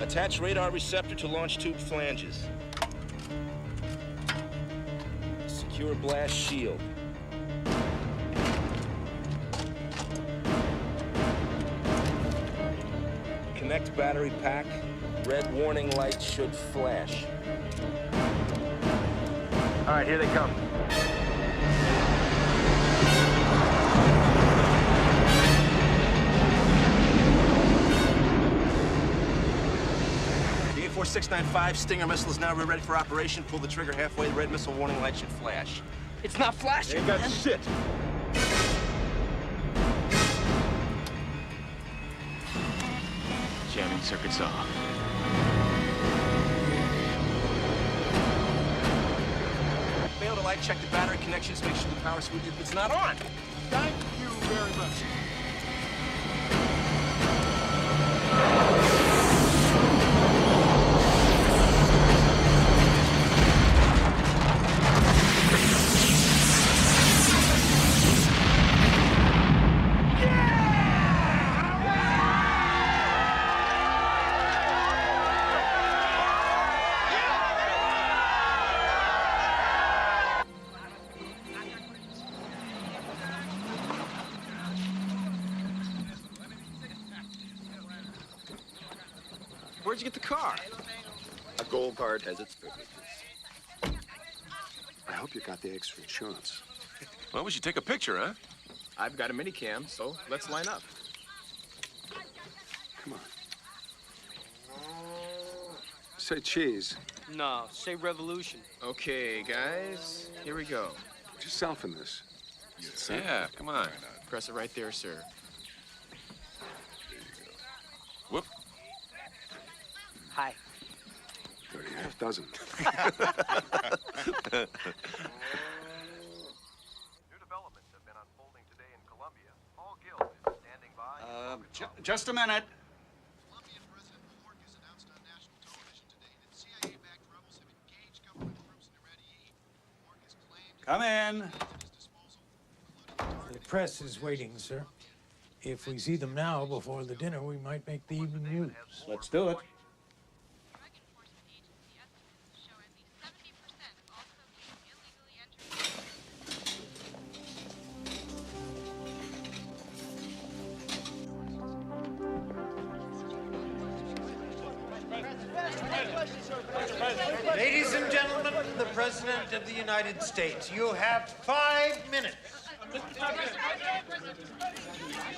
Attach radar receptor to launch tube flanges. Secure blast shield. Connect battery pack. Red warning light should flash. All right, here they come. The A4695 Stinger missile is now ready for operation. Pull the trigger halfway. The red missile warning light should flash. It's not flashing. Ain't got shit. Jamming circuits off. Fail to light check the battery connections. Make sure the power switch is not on. Thank you very much. Where'd you get the car? A gold card has its privileges. I hope you got the extra insurance. Well, we should take a picture, huh? I've got a minicam, so let's line up. Come on. Say cheese. No, say revolution. Okay, guys, here we go. Put yourself in this. Yeah, come on. Press it right there, sir. Whoop. Hi. 30 dozen. New developments have been unfolding today in Colombia. Paul Gill is standing by. Just a minute. Colombian President Bajorquez has announced on national television today that CIA-backed rebels have engaged government troops in Iraqi. Bajorquez claimed Come in. The press is waiting, sir. If we see them now before the dinner, we might make the evening news. Let's do it. Ladies and gentlemen, the President of the United States, you have 5 minutes.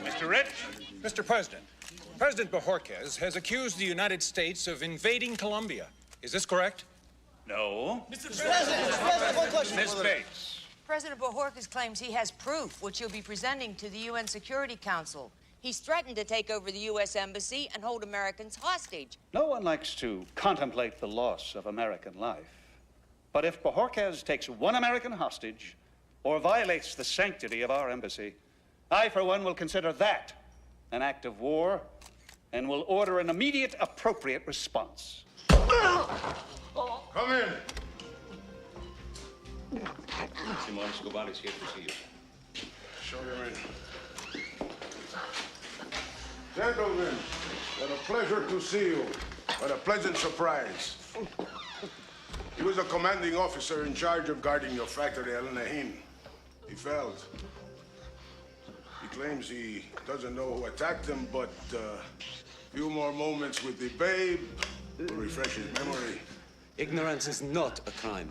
Mr. Rich? Mr. President, President Bajorquez has accused the United States of invading Colombia. Is this correct? No. Mr. President, one question. Ms. Bates. President Bajorquez claims he has proof, which he'll be presenting to the UN Security Council. He's threatened to take over the U.S. Embassy and hold Americans hostage. No one likes to contemplate the loss of American life. But if Bajorquez takes one American hostage or violates the sanctity of our embassy, I, for one, will consider that an act of war and will order an immediate, appropriate response. Come in. Simón Escobar is here to see you. Show him in. Gentlemen, what a pleasure to see you. What a pleasant surprise. He was a commanding officer in charge of guarding your factory, El Nahin. He failed. He claims he doesn't know who attacked him, but a few more moments with the babe will refresh his memory. Ignorance is not a crime.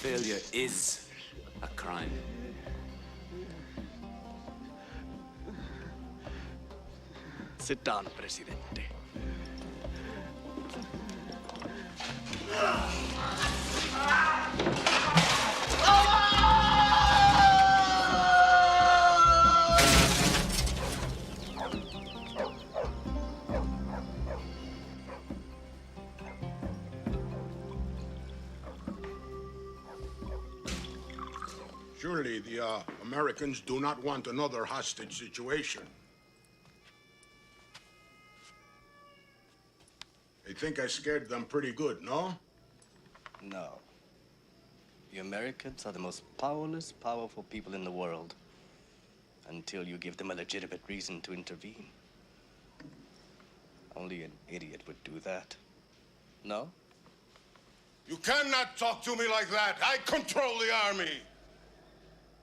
Failure is a crime. Sit down, Presidente. Surely the Americans do not want another hostage situation. They think I scared them pretty good, no? No. The Americans are the most powerless, powerful people in the world until you give them a legitimate reason to intervene. Only an idiot would do that. No? You cannot talk to me like that. I control the army.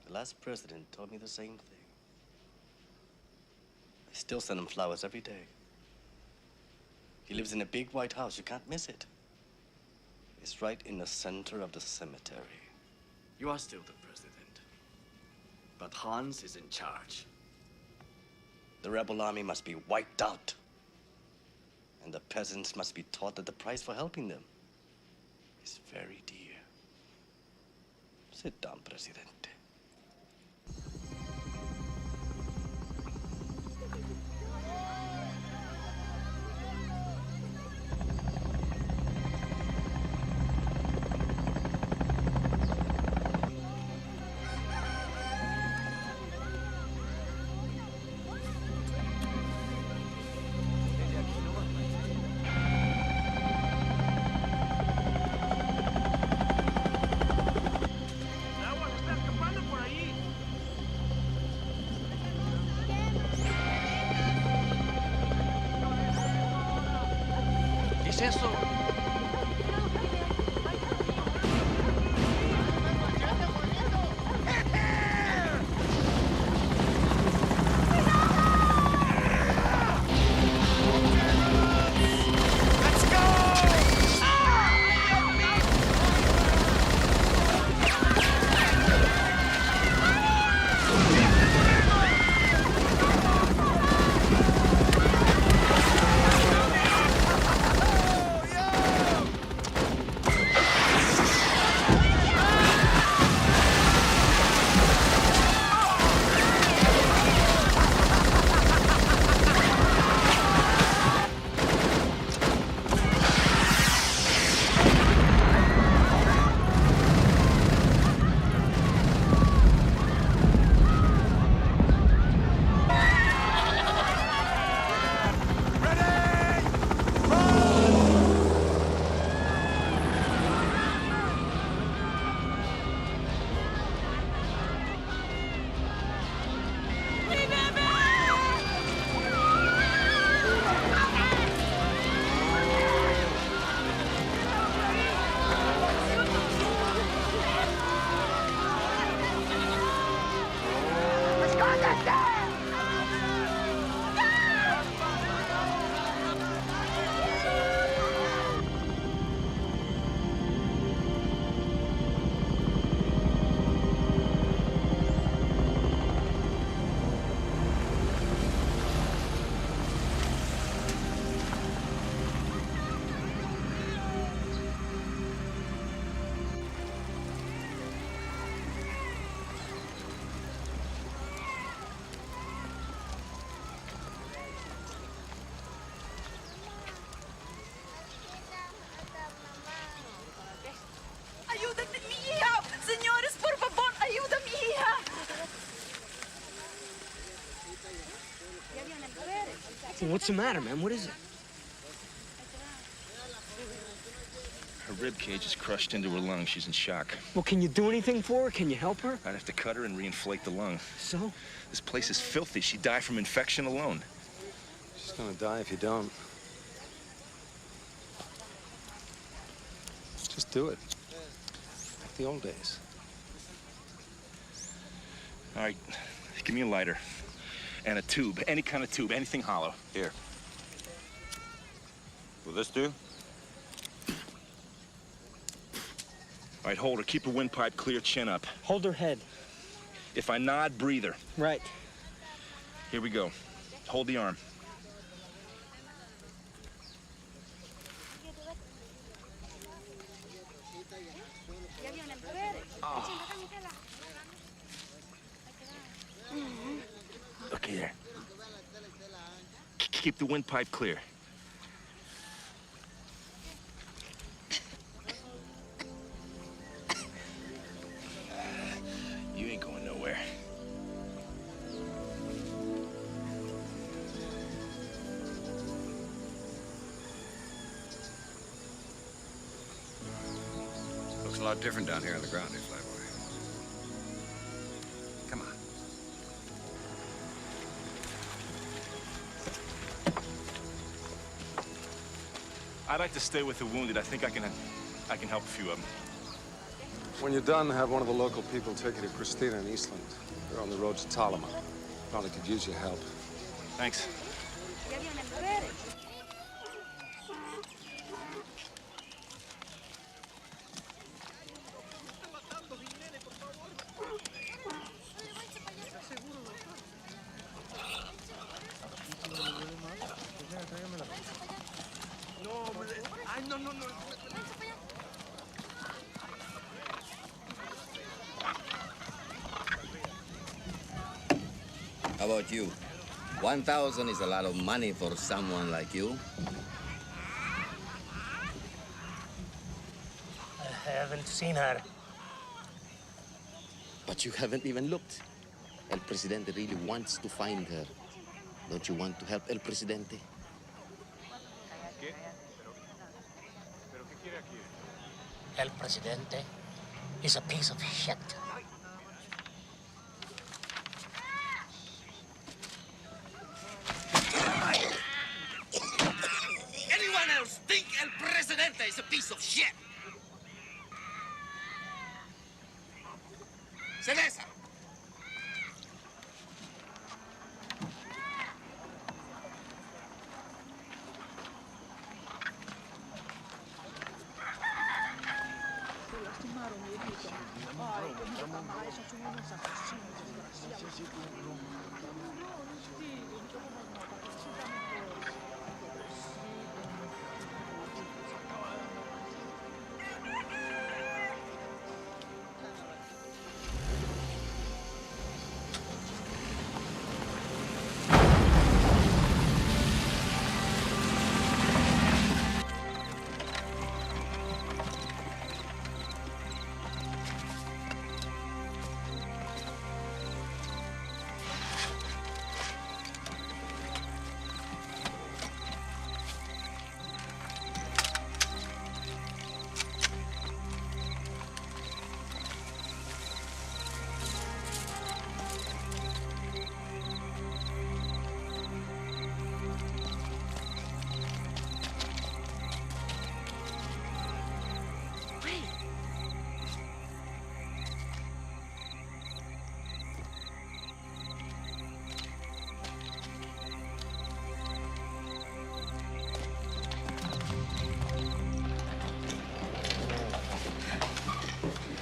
The last president told me the same thing. I still send him flowers every day. He lives in a big white house. You can't miss it. It's right in the center of the cemetery. You are still the president. But Hans is in charge. The rebel army must be wiped out. And the peasants must be taught that the price for helping them is very dear. Sit down, Presidente. ¿Qué es eso? Let's go! What's the matter, man? What is it? Her rib cage is crushed into her lung. She's in shock. Well, can you do anything for her? Can you help her? I'd have to cut her and reinflate the lung. So? This place is filthy. She'd die from infection alone. She's gonna die if you don't. Just do it. Like the old days. All right, give me a lighter. And a tube. Any kind of tube. Anything hollow. Here. Will this do? All right, hold her. Keep her windpipe clear, chin up. Hold her head. If I nod, breathe her. Right. Here we go. Hold the arm. Okay, there. Keep the windpipe clear. You ain't going nowhere. Looks a lot different down here on the ground, eh, Flyboy? Come on. I'd like to stay with the wounded. I think I can help a few of them. When you're done, have one of the local people take you to Christina in Eastland. They're on the road to Talama. Probably could use your help. Thanks. How about you? 1,000 is a lot of money for someone like you. I haven't seen her. But you haven't even looked. El Presidente really wants to find her. Don't you want to help El Presidente? El Presidente is a piece of shit. Anyone else think El Presidente is a piece of shit? Cerveza!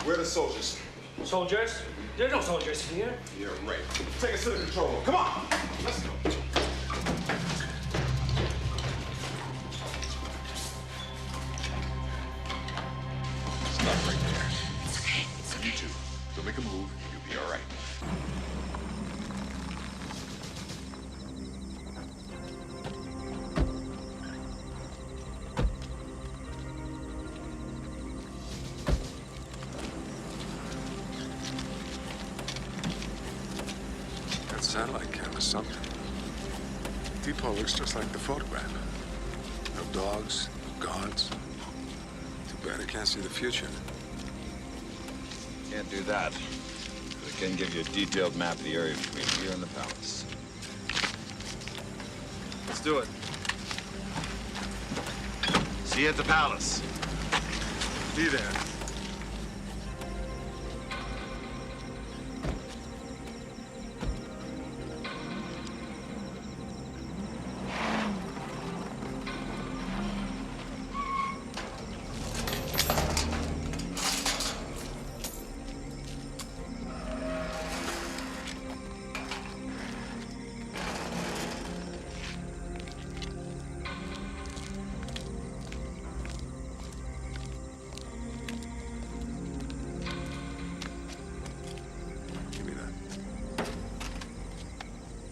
Where are the soldiers? Soldiers? There are no soldiers here. Yeah, right. Take us to the control room. Come on! Let's go. Stop right there. It's okay. It's okay. You two. Don't make a move. You'll be all right. That satellite cam is something. peephole looks just like the photograph. No dogs, no guards. Too bad I can't see the future. Can't do that. But I can give you a detailed map of the area between here and the palace. Let's do it. See you at the palace. Be there.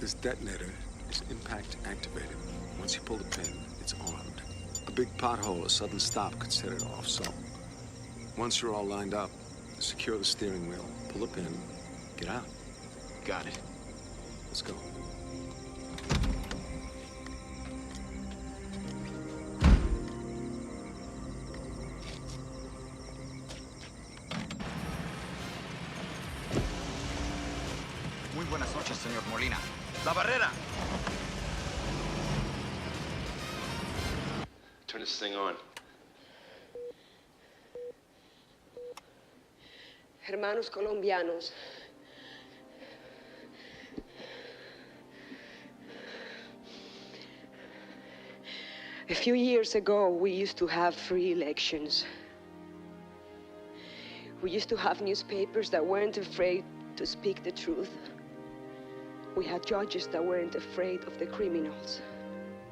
This detonator is impact activated. Once you pull the pin, it's armed. A big pothole, a sudden stop could set it off, so once you're all lined up, secure the steering wheel, pull the pin, get out. Got it. Let's go. Muy buenas noches, señor Molina. ¡La barrera! Turn this thing on. Hermanos colombianos. A few years ago, we used to have free elections. We used to have newspapers that weren't afraid to speak the truth. We had judges that weren't afraid of the criminals.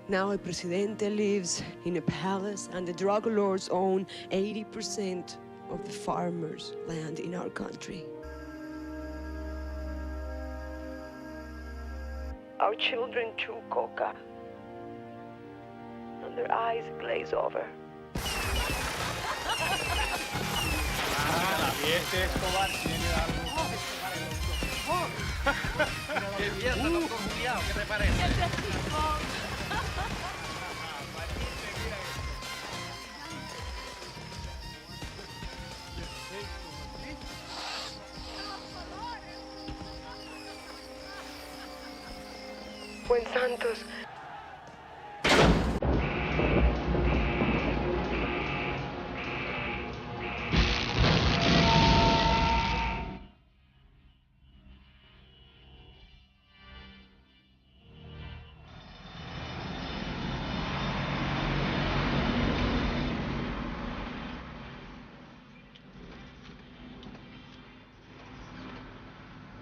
Now El Presidente lives in a palace and the drug lords own 80% of the farmers' land in our country. Our children chew coca and their eyes glaze over. ¡Qué mierda, loco culiao! ¿Qué te parece? Buen Santos.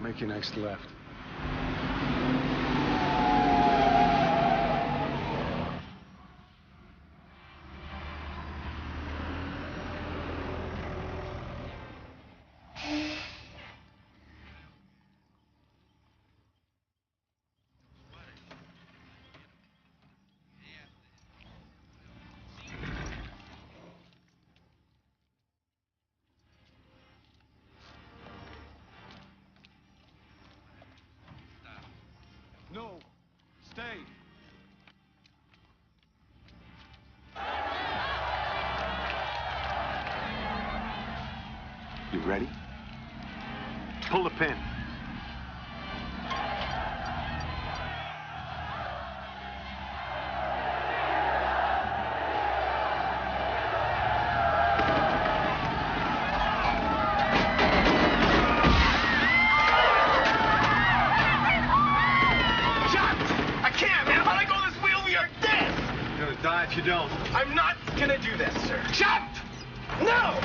Make your next left. No, stay. You ready? Pull the pin. Die if you don't. I'm not gonna do this, sir. Jump! No!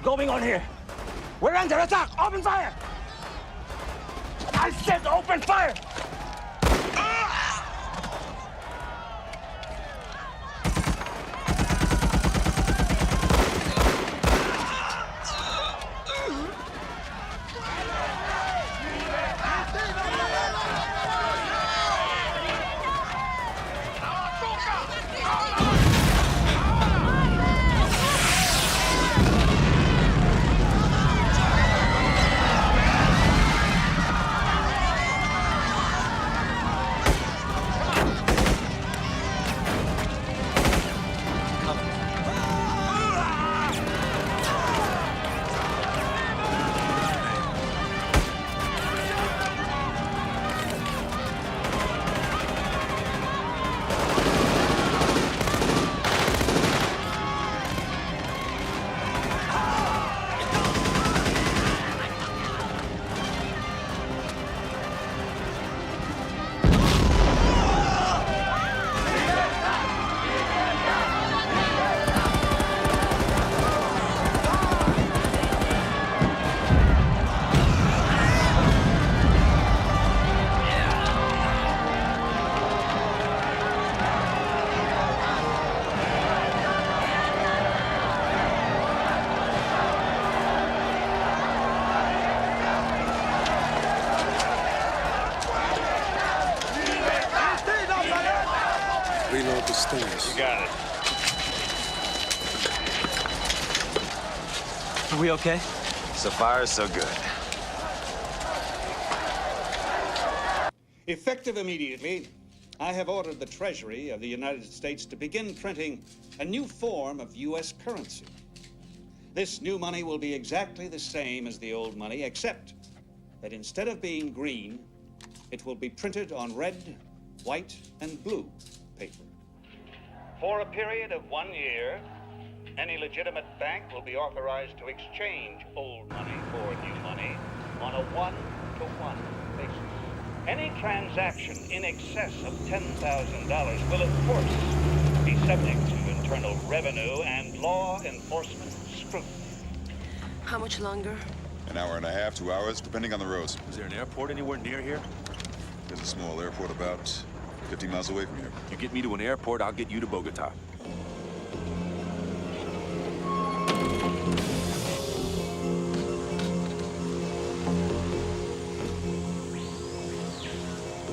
going on here? We're under attack! Open fire! I said open fire! Reload the stairs. You got it. Are we okay? So far, so good. Effective immediately, I have ordered the Treasury of the United States to begin printing a new form of U.S. currency. This new money will be exactly the same as the old money, except that instead of being green, it will be printed on red, white, and blue paper. For a period of 1 year, any legitimate bank will be authorized to exchange old money for new money on a one-to-one basis. Any transaction in excess of $10,000 will, of course, be subject to internal revenue and law enforcement scrutiny. How much longer? An hour and a half, 2 hours, depending on the roads. Is there an airport anywhere near here? There's a small airport about 50 miles away from here. You get me to an airport, I'll get you to Bogota.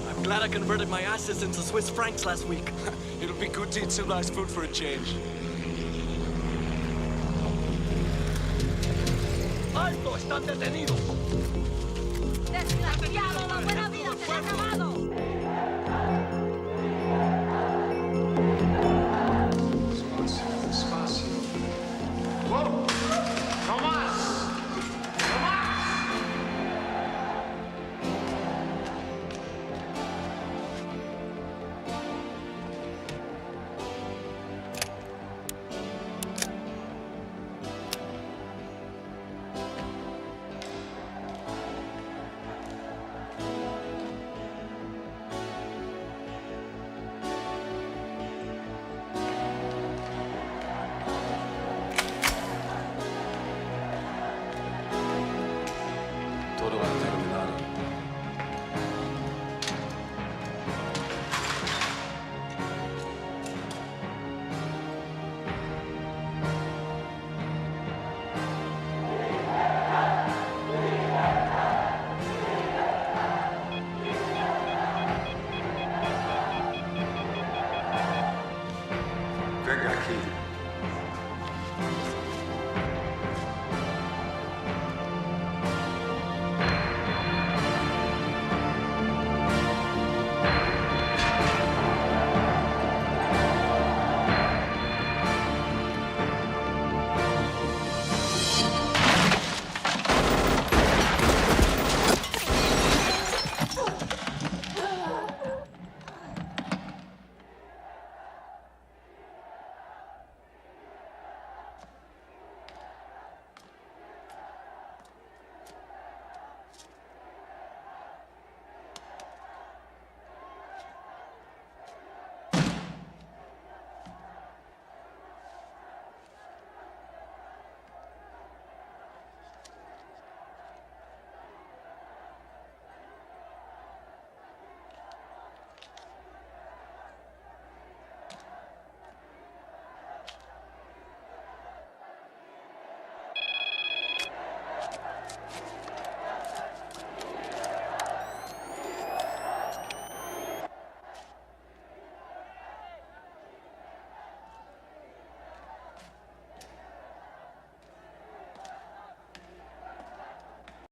I'm glad I converted my assets into Swiss francs last week. It'll be good to eat some nice food for a change. ¡Alto! ¡Están detenidos! Desgraciado